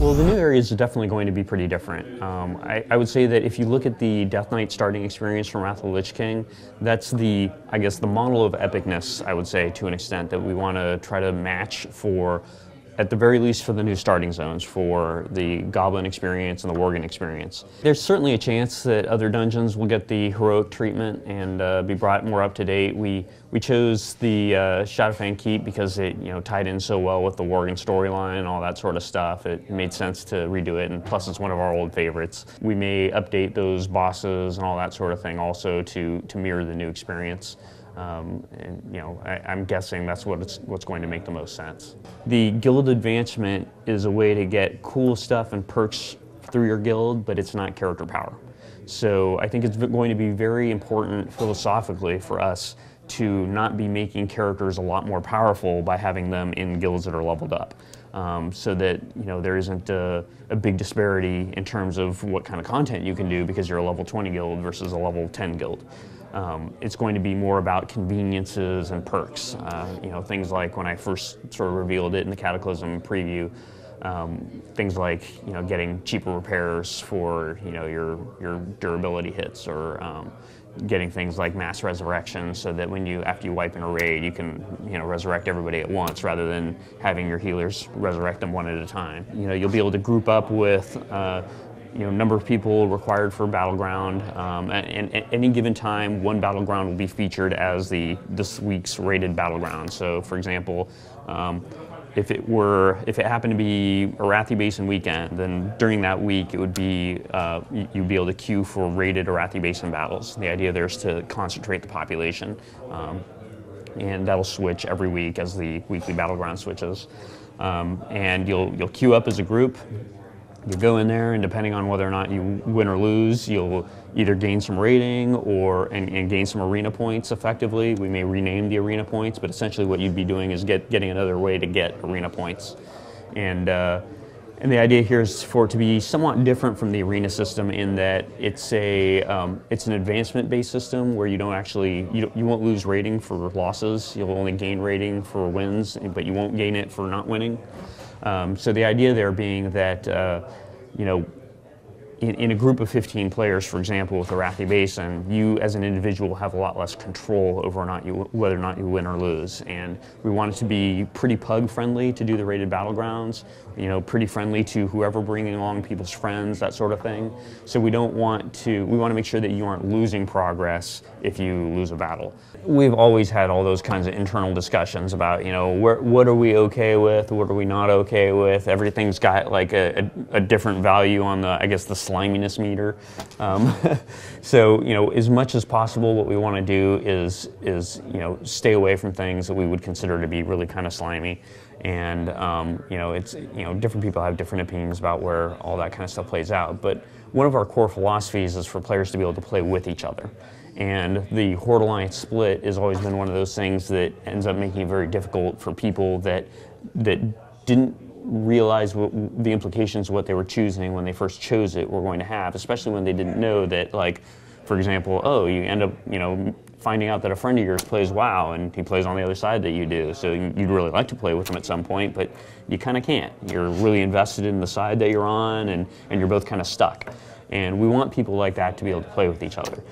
Well, the new areas are definitely going to be pretty different. I would say that if you look at the Death Knight starting experience from Wrath of the Lich King, that's I guess, the model of epicness, I would say, to an extent, that we want to try to match for, at the very least, for the new starting zones, for the Goblin experience and the Worgen experience. There's certainly a chance that other dungeons will get the heroic treatment and be brought more up to date. We chose the Shadowfang Keep because it tied in so well with the Worgen storyline and all that sort of stuff. It made sense to redo it, and plus it's one of our old favorites. We may update those bosses and all that sort of thing also to mirror the new experience. I'm guessing that's what's going to make the most sense. The guild advancement is a way to get cool stuff and perks through your guild, but it's not character power. So I think it's going to be very important philosophically for us to not be making characters a lot more powerful by having them in guilds that are leveled up. So that there isn't a big disparity in terms of what kind of content you can do because you're a level 20 guild versus a level 10 guild. It's going to be more about conveniences and perks. Things like when I first sort of revealed it in the Cataclysm preview, things like getting cheaper repairs for your durability hits, or getting things like mass resurrection, so that after you wipe in a raid, you can resurrect everybody at once rather than having your healers resurrect them one at a time. You'll be able to group up with number of people required for Battleground. And at any given time, one Battleground will be featured as this week's rated Battleground. So, for example, if it happened to be Arathi Basin weekend, then during that week it would be you'd be able to queue for rated Arathi Basin battles. The idea there is to concentrate the population, and that'll switch every week as the weekly Battleground switches. And you'll queue up as a group. You go in there, and depending on whether or not you win or lose, you'll either gain some rating and gain some arena points effectively. We may rename the arena points, but essentially what you'd be doing is getting another way to get arena points. And the idea here is for it to be somewhat different from the arena system in that it's an advancement-based system where you won't lose rating for losses. You'll only gain rating for wins, but you won't gain it for not winning. So the idea there being that, in a group of 15 players, for example, with Arathi Basin, you as an individual have a lot less control over whether or not you win or lose. And we want it to be pretty pug-friendly to do the rated Battlegrounds, pretty friendly to whoever bringing along people's friends, that sort of thing. So we want to make sure that you aren't losing progress if you lose a battle. We've always had all those kinds of internal discussions about, what are we okay with, what are we not okay with. Everything's got like a different value on the sliminess meter. So, as much as possible, what we want to do is stay away from things that we would consider to be really kind of slimy. And, different people have different opinions about where all that kind of stuff plays out. But one of our core philosophies is for players to be able to play with each other. And the Horta Split has always been one of those things that ends up making it very difficult for people that didn't realize the implications of what they were choosing when they first chose it were going to have, especially when they didn't know that, like, for example, you end up, finding out that a friend of yours plays WoW and he plays on the other side that you do. So you'd really like to play with him at some point, but you kind of can't. You're really invested in the side that you're on, and you're both kind of stuck. And we want people like that to be able to play with each other.